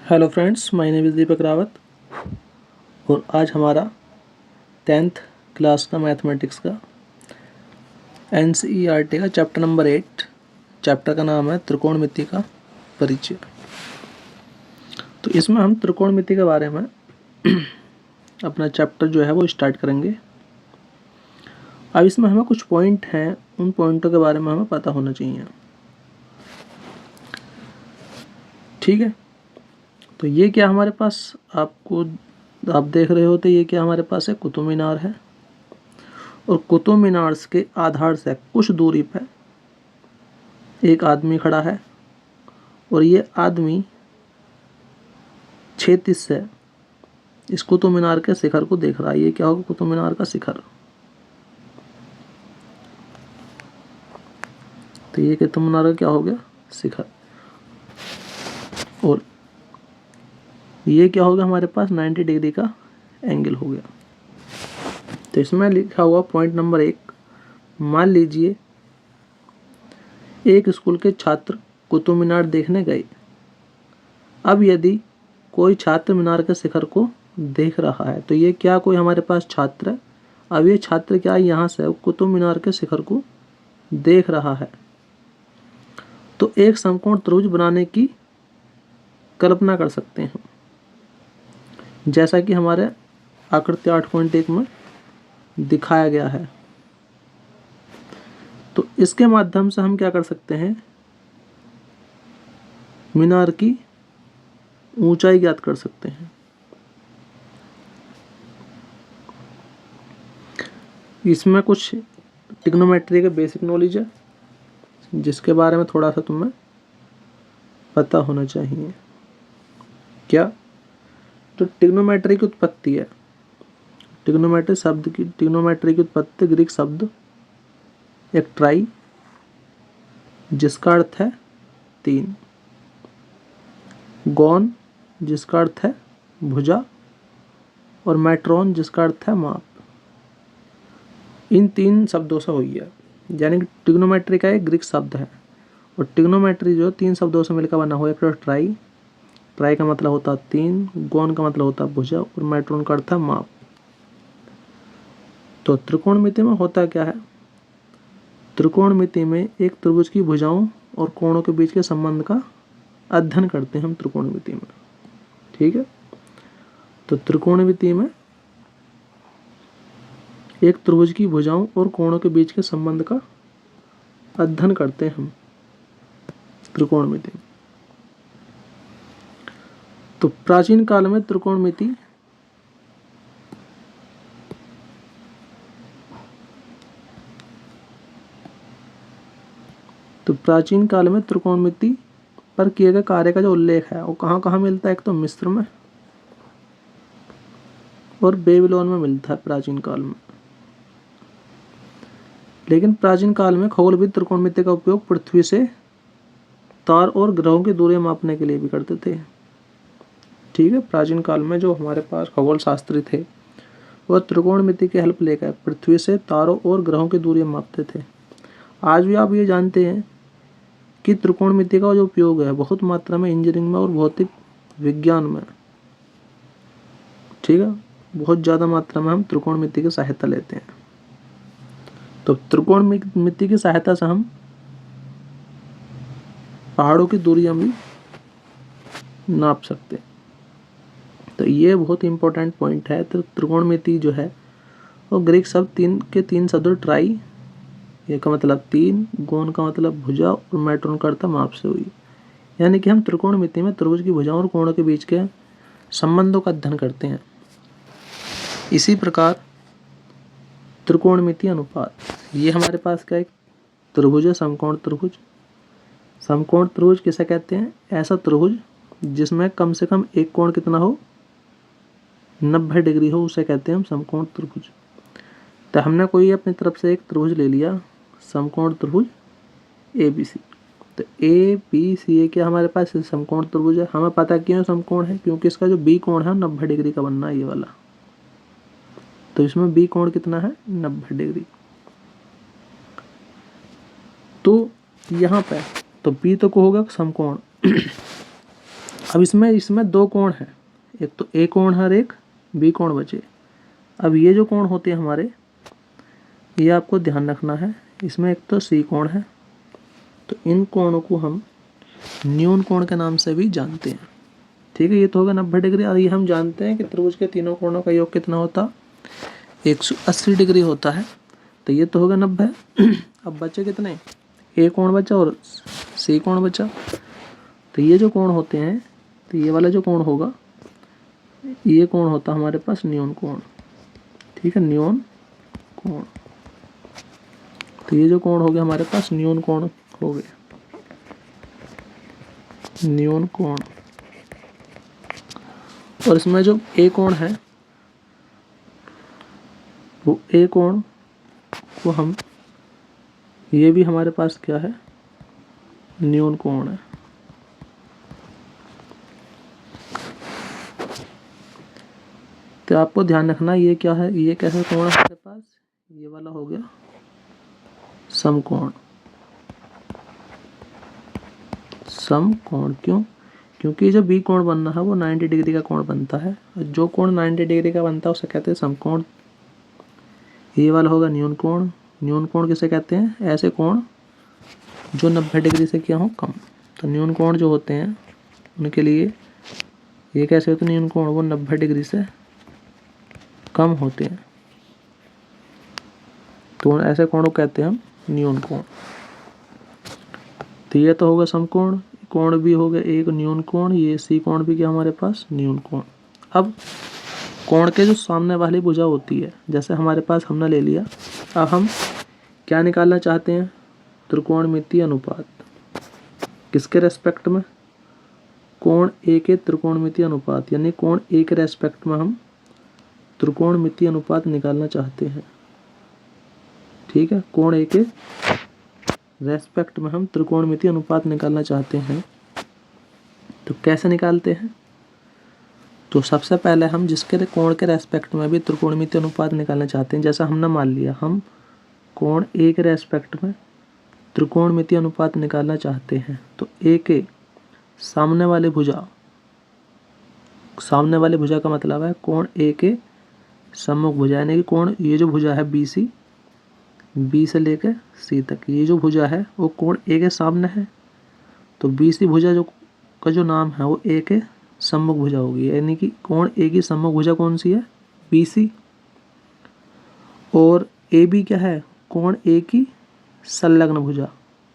Hello friends, my name is Deepak Rawat और आज हमारा 10th क्लास का मैथमेटिक्स का NCERT का चैप्टर नंबर 8। चैप्टर का नाम है त्रिकोणमिति का परिचय। तो इसमें हम त्रिकोणमिति के बारे में अपना चैप्टर जो है वो स्टार्ट करेंगे। अब इसमें हमें कुछ पॉइंट हैं, उन पॉइंटों के बारे में हमें पता होना चाहिए। ठीक है, तो ये क्या हमारे पास आप देख रहे हो, तो ये क्या हमारे पास है, कुतुब मीनार है। और कुतुब मीनार के आधार से कुछ दूरी पर एक आदमी खड़ा है और ये आदमी क्षितिज से इस कुतुब मीनार के शिखर को देख रहा है। ये क्या होगा, कुतुब मीनार का शिखर। तो ये कुतुब मीनार का क्या हो गया, शिखर। और ये क्या हो गया, हमारे पास 90 डिग्री का एंगल हो गया। तो इसमें लिखा हुआ पॉइंट नंबर 1, मान लीजिए एक स्कूल के छात्र कुतुब मीनार देखने गए। अब यदि कोई छात्र मीनार के शिखर को देख रहा है, तो ये क्या कोई हमारे पास छात्र है। अब ये छात्र क्या यहाँ से कुतुब मीनार के शिखर को देख रहा है, तो एक समकोण त्रिभुज बनाने की कल्पना कर सकते हैं, जैसा कि हमारे आकृति 8.1 में दिखाया गया है। तो इसके माध्यम से हम क्या कर सकते हैं, मीनार की ऊंचाई ज्ञात कर सकते हैं। इसमें कुछ ट्रिग्नोमेट्री के बेसिक नॉलेज है, जिसके बारे में थोड़ा सा तुम्हें पता होना चाहिए। क्या, तो ट्रिग्नोमेट्री की उत्पत्ति है। ट्रिग्नोमेट्री की उत्पत्ति ग्रीक शब्द एक ट्राई, जिसका अर्थ है 3, गॉन जिसका अर्थ है भुजा, और मैट्रॉन जिसका अर्थ है माप। इन 3 शब्दों से हुई है, यानी कि ट्रिग्नोमेट्री का एक ग्रीक शब्द है। और ट्रिग्नोमेट्री जो 3 शब्दों से मिलकर बना हुआ है। एक ट्राई का मतलब होता है 3, गॉन का मतलब होता है भुजा, और मैट्रॉन का अर्थ है माप। तो त्रिकोणमिति में होता क्या है, त्रिकोणमिति में एक त्रिभुज की भुजाओं और कोणों के बीच के संबंध का अध्ययन करते हैं हम त्रिकोणमिति में। ठीक है, तो त्रिकोणमिति में एक त्रिभुज की भुजाओं और कोणों के बीच के संबंध का अध्ययन करते हैं हम त्रिकोणमिति में। तो प्राचीन काल में त्रिकोणमिति पर किए गए कार्य का जो उल्लेख है वो कहाँ कहाँ मिलता है। एक तो मिस्र में और बेबीलोन में मिलता है प्राचीन काल में। लेकिन प्राचीन काल में खगोलविद त्रिकोणमिति का उपयोग पृथ्वी से तार और ग्रहों की दूरी मापने के लिए भी करते थे। ठीक है, प्राचीन काल में जो हमारे पास खगोल शास्त्री थे वह त्रिकोणमिति की हेल्प लेकर पृथ्वी से तारों और ग्रहों की दूरी मापते थे। आज भी आप ये जानते हैं कि त्रिकोणमिति का जो उपयोग है बहुत मात्रा में इंजीनियरिंग में और भौतिक विज्ञान में। ठीक है, बहुत ज़्यादा मात्रा में हम त्रिकोणमिति की सहायता लेते हैं। तो त्रिकोणमिति की सहायता से हम पहाड़ों की दूरियां भी नाप सकते हैं। तो ये बहुत इंपॉर्टेंट पॉइंट है। तो त्रिकोणमिति जो है वो ग्रीक शब्द 3 शब्द ट्राई, ये का मतलब 3, गोन का मतलब भुजा, और मैट्रॉन का अर्थ माप से हुई। यानी कि हम त्रिकोणमिति में त्रिभुज की भुजाओं और कोणों के बीच के संबंधों का अध्ययन करते हैं। इसी प्रकार त्रिकोणमिति अनुपात, ये हमारे पास क्या एक त्रिभुज है, समकोण त्रिभुज। समकोण त्रिभुज किसे कहते हैं, ऐसा त्रिभुज जिसमें कम से कम एक कोण कितना हो, 90 डिग्री हो, उसे कहते हैं हम समकोण त्रिभुज। तो हमने कोई अपनी तरफ से एक त्रिभुज ले लिया, समकोण त्रिभुज ABC। तो ABC ये क्या हमारे पास समकोण त्रिभुज है। हमें पता क्यों समकोण है, क्योंकि इसका जो B कोण है 90 डिग्री का बनना है, ये वाला। तो इसमें B कोण कितना है, 90 डिग्री। तो यहाँ पे तो B तो को होगा समकोण। अब इसमें दो कोण हैं, एक तो ए कोण है और एक बी कोण बचे। अब ये जो कोण होते हैं हमारे, ये आपको ध्यान रखना है, इसमें एक तो सी कोण है, तो इन कोणों को हम न्यून कोण के नाम से भी जानते हैं। ठीक है, ये तो होगा 90 डिग्री। और ये हम जानते हैं कि त्रिभुज के तीनों कोणों का योग कितना होता, 180 डिग्री होता है। तो ये तो होगा 90। अब बचे कितने, ए कोण बचा और सी कोण बचा। तो ये जो कोण होते हैं, तो ये वाला जो कोण होगा, ये कोण होता हमारे पास न्यून कोण। ठीक है, न्यून कोण। तो ये जो कोण हो गया हमारे पास न्यून कोण हो गया, न्यून कोण। और इसमें जो ए कोण है, वो ए कोण को हम, ये भी हमारे पास क्या है, न्यून कोण है। तो आपको ध्यान रखना ये क्या है, ये कैसा कोण है हमारे पास, ये वाला हो गया समकोण। समकोण क्यों, क्योंकि जो बी कोण बनना है वो 90 डिग्री का कोण बनता है, और जो कोण 90 डिग्री का बनता है उसे कहते हैं समकोण। ये वाला होगा न्यून कोण। न्यून कोण किसे कहते हैं, ऐसे कोण जो 90 डिग्री से क्या हो कम। तो न्यून कोण जो होते हैं उनके लिए ये कैसे होते हैं, न्यून कोण वो 90 डिग्री से कम होते हैं, तो ऐसे कोण को कहते हैं हम न्यून कोण। तो ये तो होगा समकोण, कोण भी हो गया एक न्यून कोण, ये सी कोण भी क्या हमारे पास न्यून कोण। अब कोण के जो सामने वाली भुजा होती है, जैसे हमारे पास हमने ले लिया, अब हम क्या निकालना चाहते हैं, त्रिकोणमितीय अनुपात। किसके रेस्पेक्ट में, कोण ए के त्रिकोणमितीय अनुपात, यानी कोण ए के रेस्पेक्ट में हम त्रिकोणमितीय अनुपात निकालना चाहते हैं। ठीक है, कोण ए के रेस्पेक्ट में हम त्रिकोणमितीय अनुपात निकालना चाहते हैं। तो कैसे निकालते हैं, तो सबसे पहले हम जिसके कोण के रेस्पेक्ट में भी त्रिकोणमितीय अनुपात निकालना चाहते हैं, जैसा हमने मान लिया हम कोण ए के रेस्पेक्ट में त्रिकोणमितीय अनुपात निकालना चाहते हैं, तो ए के सामने वाले भुजा, सामने वाले भुजा का मतलब है कोण ए के सम्मुख भुजा, यानी कि कोण ये जो भुजा है बी सी, बी से लेकर सी तक, ये जो भुजा है वो कोण ए के सामने है, तो बी सी भुजा जो का जो नाम है वो ए के सम्मुख भुजा होगी, यानी कि कोण ए की सम्मुख भुजा कौन सी है, बी सी। और ए बी क्या है, कोण ए की संलग्न भुजा।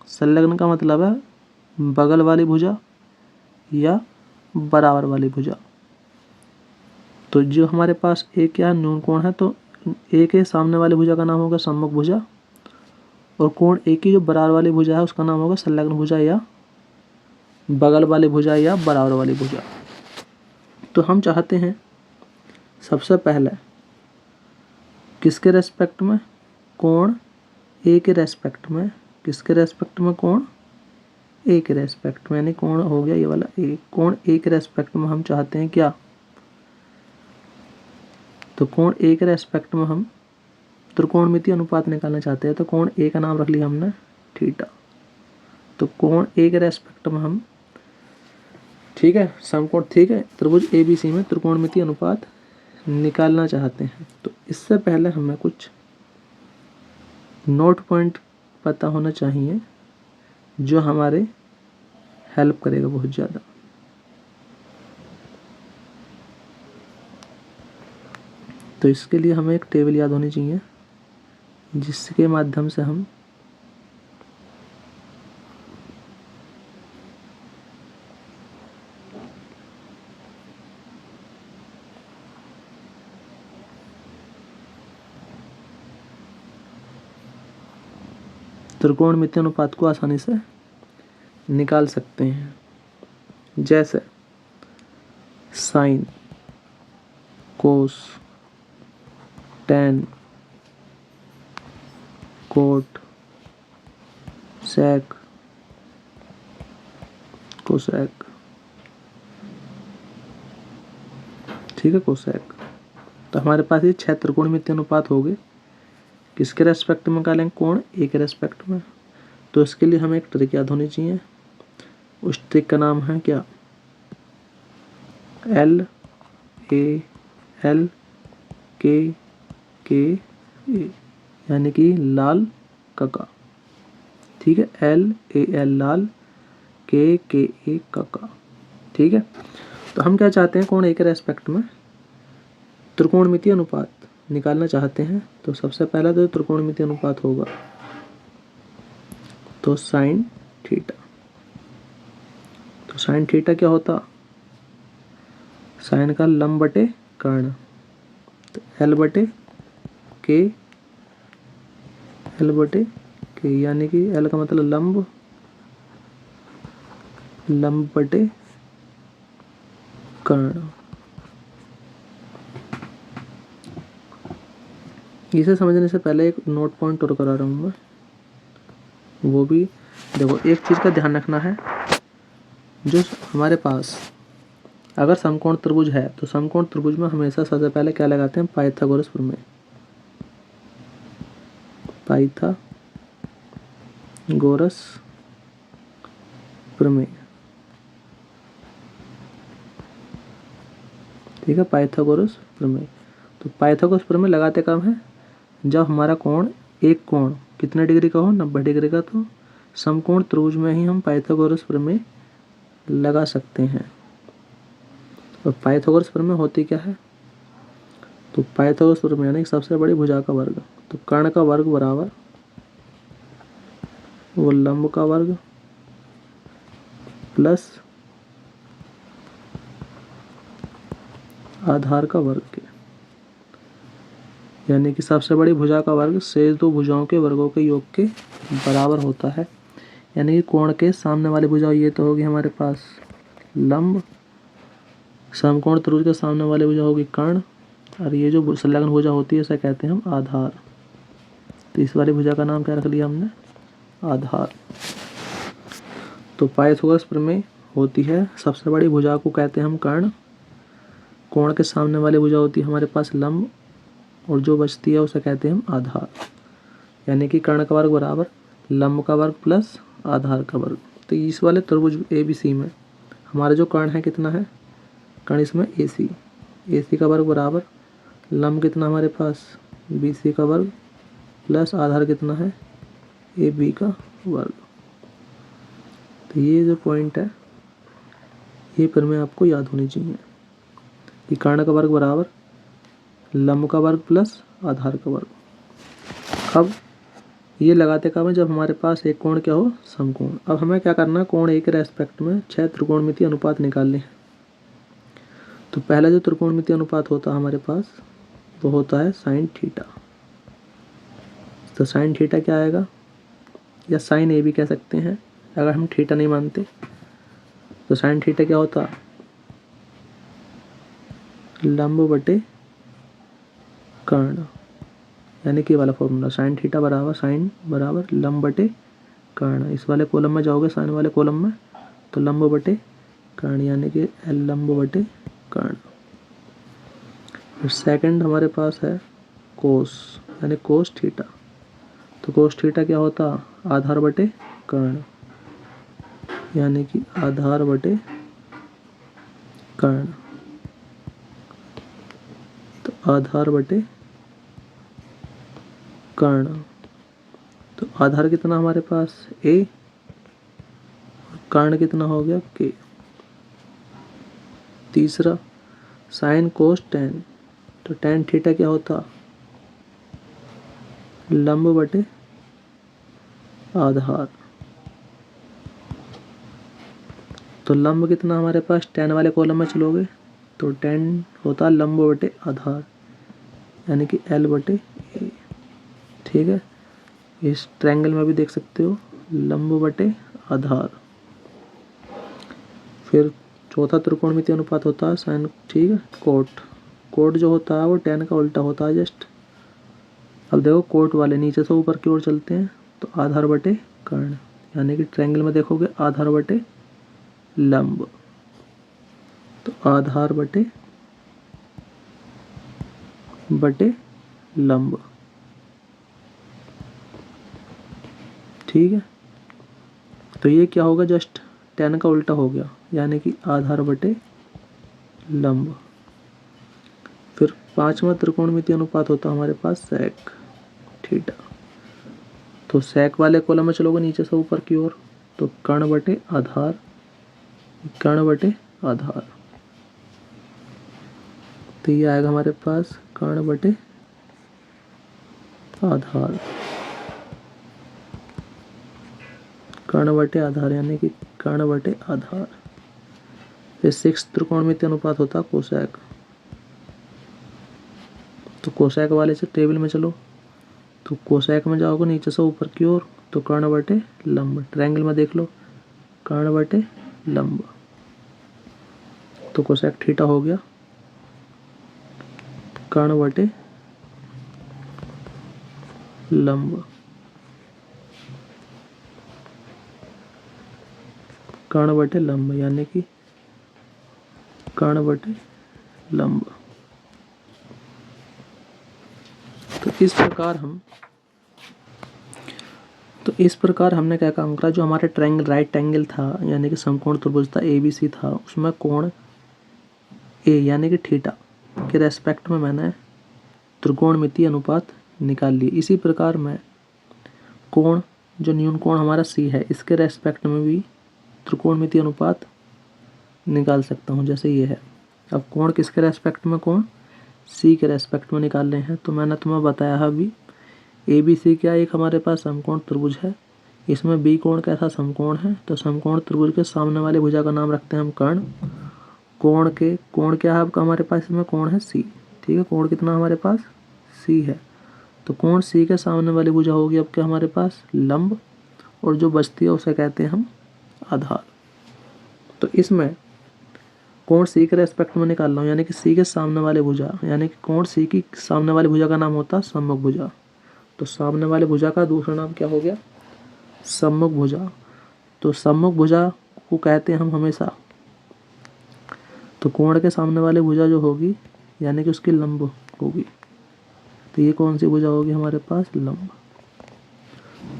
संलग्न का मतलब है बगल वाली भुजा या बराबर वाली भुजा। तो जो हमारे पास ए क्या न्यून कोण है, तो ए के सामने वाली भुजा का नाम होगा सम्मुख भुजा, और कोण ए की जो बराबर वाली भुजा है उसका नाम होगा संलग्न भुजा या बगल वाली भुजा या बराबर वाली भुजा। तो हम चाहते हैं सबसे पहले किसके रेस्पेक्ट में, कोण ए के रेस्पेक्ट में, किसके रेस्पेक्ट में, कोण ए के रेस्पेक्ट में, यानी कोण हो गया ये वाला ए, कोण ए के रेस्पेक्ट में हम चाहते हैं क्या, तो कोण ए के रेस्पेक्ट में हम त्रिकोणमितीय अनुपात निकालना चाहते हैं, तो कोण ए का नाम रख लिया हमने थीटा। तो कोण ए के रेस्पेक्ट में हम, ठीक है, समकोण, ठीक है, त्रिभुज ए बी सी में त्रिकोणमितीय अनुपात निकालना चाहते हैं। तो इससे पहले हमें कुछ नोट पॉइंट पता होना चाहिए जो हमारे हेल्प करेगा बहुत ज़्यादा। तो इसके लिए हमें एक टेबल याद होनी चाहिए जिसके माध्यम से हम त्रिकोणमितीय अनुपात को आसानी से निकाल सकते हैं। जैसे साइन, कोस, टेन, कोट, सेक, कोसेक, ठीक है, कोसेक। तो हमारे पास ये 6 त्रिकोणमितीय अनुपात हो गए। किसके रेस्पेक्ट में निकालेंगे, कोण ए के रेस्पेक्ट में। तो इसके लिए हमें एक ट्रिक याद होनी चाहिए, उस ट्रिक का नाम है क्या, L A L K K A, यानी कि लाल कका। ठीक है, LAL लाल, KKA कका। ठीक है, तो हम क्या चाहते हैं, कोण ए के रेस्पेक्ट में त्रिकोणमितीय अनुपात निकालना चाहते हैं। तो सबसे पहला तो त्रिकोणमितीय अनुपात होगा तो साइन थीटा। तो साइन थीटा क्या होता, साइन का लंब बटे कर्ण, तो L बटे के, यानी कि L का मतलब लंब, लंब बटे कर्ण। इसे समझने से पहले एक नोट पॉइंट और करा रहा हूँ मैं, वो भी देखो। एक चीज़ का ध्यान रखना है, जो हमारे पास अगर समकोण त्रिभुज है तो समकोण त्रिभुज में हमेशा सबसे पहले क्या लगाते हैं, पाइथागोरस प्रमेय। पाइथागोरस प्रमेय, ठीक है, पाइथागोरस प्रमेय। तो पाइथागोरस प्रमेय लगाते कब है, जब हमारा कोण, एक कोण कितने डिग्री का हो, 90 डिग्री का, तो समकोण त्रिभुज में ही हम पाइथागोरस प्रमेय लगा सकते हैं। और पाइथागोरस प्रमेय होती क्या है, तो पाइथागोरस प्रमेय यानी सबसे बड़ी भुजा का वर्ग। तो कर्ण का वर्ग बराबर वो लंब का वर्ग प्लस आधार का वर्ग के, यानी कि सबसे बड़ी भुजा का वर्ग शेष दो भुजाओं के वर्गों के योग के बराबर होता है। यानी कि कोण के सामने वाली भुजा ये तो होगी हमारे पास लंब, समकोण त्रिभुज के सामने वाली भुजा होगी कर्ण, और ये जो संलग्न भुजा होती है इसे कहते हैं हम आधार। तो इस वाली भुजा का नाम क्या रख लिया हमने, आधार। तो पाइथागोरस प्रमेय होती है, सबसे बड़ी भुजा को कहते हैं हम कर्ण, कोण के सामने वाली भुजा होती है हमारे पास लंब, और जो बचती है उसे कहते हैं हम आधार। यानी कि कर्ण का वर्ग बराबर लंब का वर्ग प्लस आधार का वर्ग। तो इस वाले त्रिभुज ABC में हमारा जो कर्ण है कितना है, कर्ण इसमें AC का वर्ग बराबर लंब कितना हमारे पास BC का वर्ग प्लस आधार कितना है AB का वर्ग। तो ये जो पॉइंट है ये प्रमेय आपको याद होनी चाहिए कि कर्ण का वर्ग बराबर लंब का वर्ग प्लस आधार का वर्ग। अब ये लगाते कब है, जब हमारे पास एक कोण क्या हो, समकोण। अब हमें क्या करना है, कोण ए के रेस्पेक्ट में 6 त्रिकोणमितीय अनुपात निकालने हैं। तो पहला जो त्रिकोणमितीय अनुपात होता है हमारे पास वो होता है साइन थीटा। तो साइन थीटा क्या आएगा, या साइन ए भी कह सकते हैं अगर हम थीटा नहीं मानते। तो साइन थीटा क्या होता, लंब बटे कर्ण, यानी कि वाला फॉर्मूला साइन थीटा बराबर साइन बराबर लंब बटे कर्ण। इस वाले कॉलम में जाओगे साइन वाले कॉलम में, तो लंब बटे कर्ण यानी कि L लंब बटे कर्ण। फिर सेकंड हमारे पास है कोस, यानी कोस थीटा। तो कोस थीटा क्या होता, आधार बटे कर्ण, यानी कि आधार बटे कर्ण। तो आधार बटे कर्ण, तो आधार कितना हमारे पास A, कर्ण कितना हो गया K। तीसरा साइन कोस टेन, तो टेन थीटा क्या होता, लंब बटे आधार। तो लंब कितना हमारे पास, टेन वाले कॉलम में चलोगे तो टेन होता लंब बटे आधार, यानी कि L बटे A। ठीक है, इस ट्रायंगल में भी देख सकते हो लंब बटे आधार। फिर चौथा त्रिकोणमितीय अनुपात होता है साइन, ठीक है, कोट जो होता है वो टेन का उल्टा होता है जस्ट। अब देखो कोट वाले नीचे से ऊपर की ओर चलते हैं, तो आधार बटे कर्ण, यानी कि ट्रायंगल में देखोगे आधार बटे लंब, तो आधार बटे लंब। ठीक है, तो ये क्या होगा, जस्ट टेन का उल्टा हो गया, यानी कि आधार बटे लंब। फिर 5वां त्रिकोणमितीय अनुपात होता है हमारे पास सेक थीटा। तो सेक वाले कॉलम में चलोगे नीचे से ऊपर की ओर, तो कर्ण बटे आधार, कर्ण बटे आधार, तो ये आएगा हमारे पास कर्ण बटे आधार, कर्ण बटे आधार यानी कि कर्ण बटे आधार। फिर 6 त्रिकोणमितीय अनुपात होता कोसेक। तो कोसेक वाले से टेबल में चलो, तो कोसेक में जाओगे नीचे से ऊपर की ओर, तो कर्ण बटे लंब। ट्रायंगल में देख लो, कर्ण बटे लंब, तो कोसेक थीटा हो गया कर्ण बटे लंब, कर्ण बटे लंब यानी कि कर्ण बटे लंब। तो इस प्रकार हमने क्या काम करा, जो हमारे ट्रायंगल राइट एंगल था यानी कि समकोण त्रिभुज था ABC था, उसमें कोण A यानी कि थीटा के रेस्पेक्ट में मैंने त्रिकोणमितीय अनुपात निकाल लिए। इसी प्रकार मैं कोण, जो न्यून कोण हमारा C है, इसके रेस्पेक्ट में भी त्रिकोणमितीय अनुपात निकाल सकता हूँ, जैसे ये है। अब कोण किसके रेस्पेक्ट में, कोण C के रेस्पेक्ट में निकाल रहे हैं। तो मैंने तुम्हें बताया अभी ABC क्या एक हमारे पास समकोण त्रिभुज है, इसमें B कोण कैसा समकोण है, तो समकोण त्रिभुज के सामने वाले भुजा का नाम रखते हैं हम कर्ण। कोण क्या है आपका हमारे पास, इसमें कोण है C, ठीक है। कोण कितना हमारे पास C है, तो कोण C के सामने वाली भुजा होगी अब क्या हमारे पास लंब, और जो बचती है उसे कहते हैं हम आधार। तो इसमें कोण C के रेस्पेक्ट में निकाल रहा हूँ, यानी कि C के सामने वाले भुजा, यानी कि कोण C की सामने वाली भुजा का नाम होता है सम्मुख भुजा। तो सामने वाले भुजा का दूसरा नाम क्या हो गया, सम्मुख भुजा। तो सम्मुख भुजा को कहते हैं हम हमेशा, तो कोण के सामने वाली भुजा जो होगी यानी कि उसकी लंब होगी, तो ये कौन सी भुजा होगी हमारे पास लंब।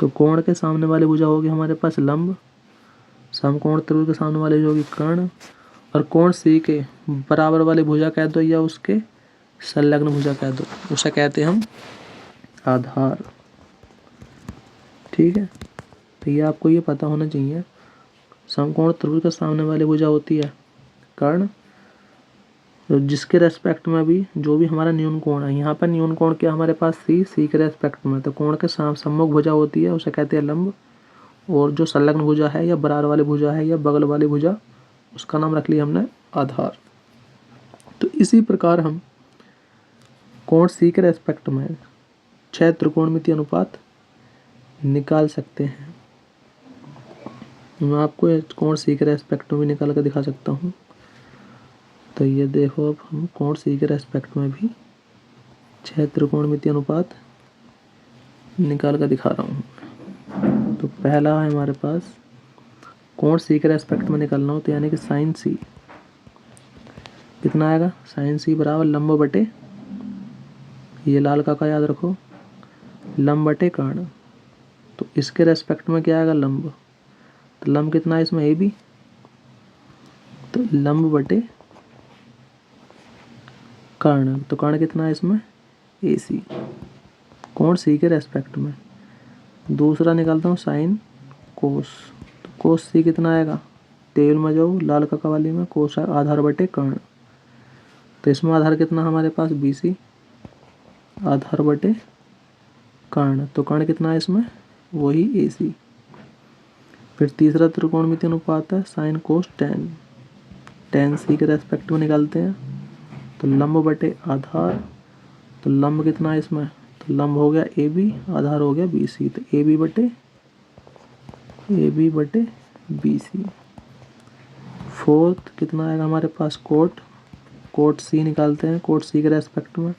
तो कोण के सामने वाली भुजा होगी हमारे पास लंब, समकोण त्रिभुज के सामने वाली होगी कर्ण, और कोण C के बराबर वाली भुजा कह दो या उसके संलग्न भुजा कह दो, उसे कहते हैं हम आधार, ठीक है। तो ये आपको ये पता होना चाहिए, समकोण त्रिभुज के सामने वाली भुजा होती है कर्ण, तो जिसके रेस्पेक्ट में भी जो भी हमारा न्यून कोण है, यहाँ पर न्यून कोण क्या हमारे पास C के रेस्पेक्ट में, तो कोण के सम्मुख भुजा होती है उसे कहते हैं लंब, और जो संलग्न भुजा है या बराबर वाली भुजा है या बगल वाली भुजा, उसका नाम रख लिया हमने आधार। तो इसी प्रकार हम कोण C के रेस्पेक्ट में 6 त्रिकोणमितीय अनुपात निकाल सकते हैं। मैं आपको कोण C के रेस्पेक्ट में भी निकाल कर दिखा सकता हूँ। तो ये देखो, अब हम कोण C के रेस्पेक्ट में भी 6 त्रिकोणमितीय अनुपात निकाल कर दिखा रहा हूँ। तो पहला है हमारे पास कोण C के रेस्पेक्ट में निकालना हो, तो यानी कि साइन C कितना आएगा, साइन C बराबर लंब बटे, ये लाल का याद रखो, लंब बटे कर्ण। तो इसके रेस्पेक्ट में क्या आएगा लंब, तो लंब कितना है इसमें AB, तो लंब बटे कर्ण, तो कर्ण कितना है इसमें AC, कोण C के रेस्पेक्ट में। दूसरा निकालता हूँ साइन कोस, तो कोस C कितना आएगा, टेबल में जाओ लाल का वाली में, कोस आधार बटे कर्ण, तो इसमें आधार कितना हमारे पास BC, आधार बटे कर्ण, तो कर्ण कितना है इसमें वही AC। फिर तीसरा त्रिकोणमितीय अनुपात है sine cos ten, ten C के रेस्पेक्ट में निकालते हैं, तो लंब बटे आधार, तो लंब कितना है इसमें, तो लंब हो गया AB, आधार हो गया BC, तो AB बटे BC। फोर्थ कितना आएगा हमारे पास कोट C निकालते हैं, कोट C के रेस्पेक्ट में,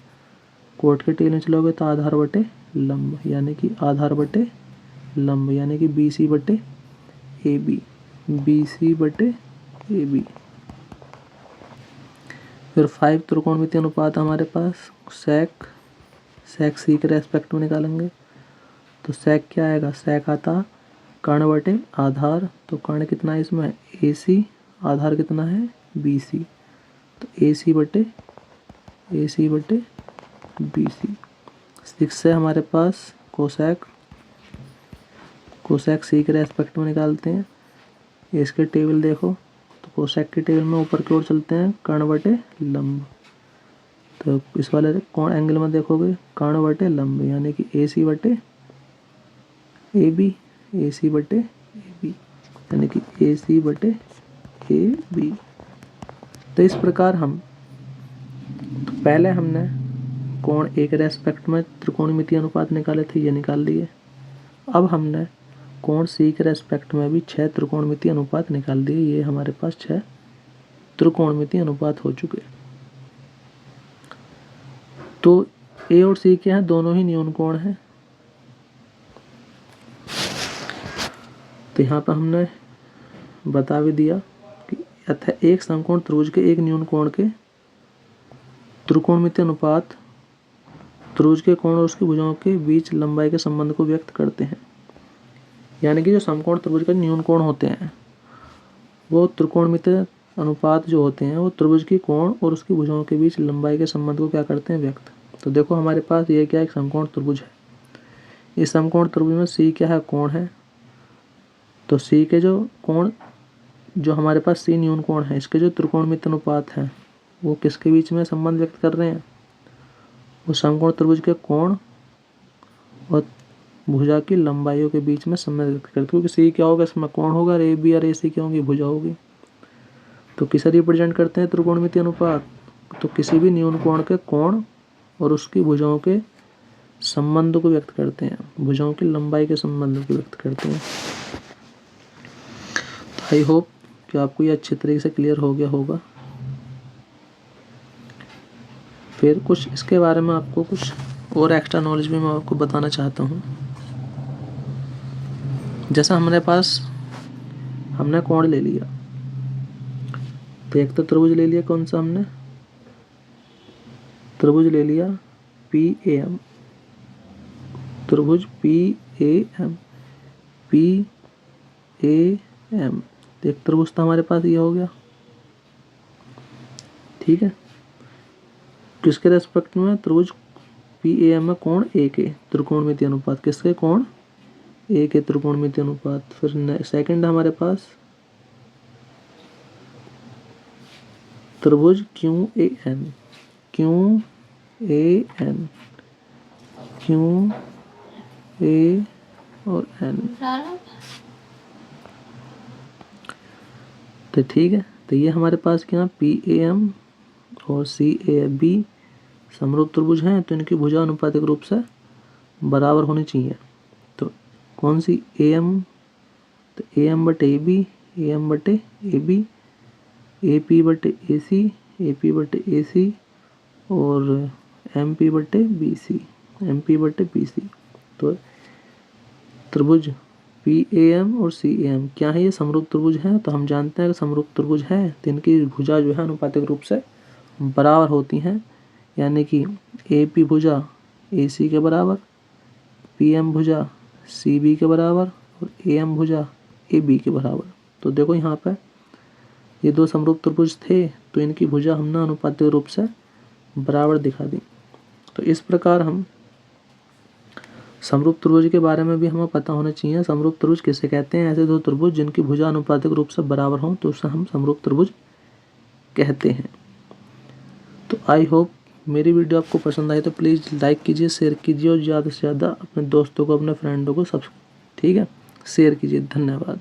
कोट के टेल में चलोगे तो आधार बटे लंब, यानी कि आधार बटे लंब, यानी कि BC बटे AB, BC बटे AB। फिर 5 त्रिकोणमितीय अनुपात हमारे पास सेक C के रेस्पेक्ट में निकालेंगे, तो सेक क्या आएगा, सेक आता कर्ण बटे आधार, तो कर्ण कितना है इसमें AC, आधार कितना है BC, तो ए सी बटे बी सी। 6 से हमारे पास कोसेक सी के रेस्पेक्ट में निकालते हैं। इसके टेबल देखो तो कोसेक के टेबल में ऊपर की ओर चलते हैं, कर्ण बटे लंब। तो इस वाले कौन एंगल में देखोगे, कर्ण बटे लंब, यानी कि ए सी बटे ए बी, यानी कि ए सी बटे ए बी। तो इस प्रकार हम पहले हमने कोण ए के रेस्पेक्ट में त्रिकोणमितीय अनुपात निकाले थे, ये निकाल लिए। अब हमने कोण सी के रेस्पेक्ट में भी 6 त्रिकोणमितीय अनुपात निकाल दिए। ये हमारे पास 6 त्रिकोणमितीय अनुपात हो चुके। तो ए और सी क्या है, दोनों ही न्यून कोण हैं। तो यहाँ पर हमने बता भी दिया कि अतः एक समकोण त्रिभुज के एक न्यून कोण के त्रिकोणमितीय अनुपात त्रिभुज के कोण और उसकी भुजाओं के बीच लंबाई के संबंध को व्यक्त करते हैं। यानी कि जो समकोण त्रिभुज के न्यून कोण होते हैं वो त्रिकोणमितीय अनुपात जो होते हैं वो त्रिभुज की कोण और उसकी भुजाओं के बीच लंबाई के संबंध को क्या करते हैं, व्यक्त। तो देखो हमारे पास ये क्या, एक समकोण त्रिभुज है। इस समकोण त्रिभुज में सी क्या है, कोण है। तो सी के जो कोण, जो हमारे पास सी न्यून कोण है, इसके जो त्रिकोणमितीय अनुपात हैं वो किसके बीच में संबंध व्यक्त कर रहे हैं, वो समकोण त्रिभुज के कोण और भुजा की लंबाइयों के बीच में संबंध व्यक्त करते हैं। क्योंकि सी क्या होगा, इसमें कोण होगा, और ए बी और ए सी क्या होगी, भुजा होगी। तो किसे रिप्रेजेंट करते हैं त्रिकोणमितीय अनुपात, तो किसी भी न्यून कोण के कोण और उसकी भुजाओं के संबंध को व्यक्त करते हैं, भुजाओं की लंबाई के संबंध को व्यक्त करते हैं। तो आई होप कि आपको ये अच्छे तरीके से क्लियर हो गया होगा। फिर कुछ इसके बारे में आपको कुछ और एक्स्ट्रा नॉलेज भी मैं आपको बताना चाहता हूँ। जैसा हमारे पास हमने कोण ले लिया, तो एक तो त्रिभुज ले लिया, कौन सा हमने त्रिभुज ले लिया पी ए एम, त्रिभुज पी ए एम, एक त्रिभुज तो हमारे पास ये हो गया, ठीक है। किसके रेस्पेक्ट में, त्रिभुज पी ए एम में कोण ए के त्रिकोणमितीय अनुपात, किसके कोण ए के त्रिकोणमितीय अनुपात। फिर सेकंड हमारे पास त्रिभुज क्यू ए एन, और एन, तो ठीक है। तो ये हमारे पास क्या, पी ए एम और सी ए बी समरूप त्रिभुज हैं, तो इनकी भुजा अनुपातिक रूप से बराबर होनी चाहिए। तो कौन सी, ए एम, तो ए एम बटे ए बी, ए पी बटे ए सी, और एम पी बटे बी सी। तो त्रिभुज पी ए एम और सी ए एम क्या है, ये समरूप त्रिभुज है। तो हम जानते हैं कि समरूप त्रिभुज है तो इनकी भुजा जो है अनुपातिक रूप से बराबर होती हैं। यानी कि ए पी भुजा ए सी के बराबर, पी एम भुजा सी बी के बराबर, और ए एम भुजा ए बी के बराबर। तो देखो यहाँ पे ये दो समरूप त्रिभुज थे, तो इनकी भुजा हमने अनुपातिक रूप से बराबर दिखा दी। तो इस प्रकार हम समरूप त्रिभुज के बारे में भी हमें पता होना चाहिए। समरूप त्रिभुज किसे कहते हैं, ऐसे दो त्रिभुज जिनकी भुजा अनुपातिक रूप से बराबर हों तो उसे हम समरूप त्रिभुज कहते हैं। तो आई होप मेरी वीडियो आपको पसंद आई तो प्लीज़ लाइक कीजिए, शेयर कीजिए, और ज़्यादा से ज़्यादा अपने दोस्तों को, अपने फ्रेंडों को सब, ठीक है, शेयर कीजिए। धन्यवाद।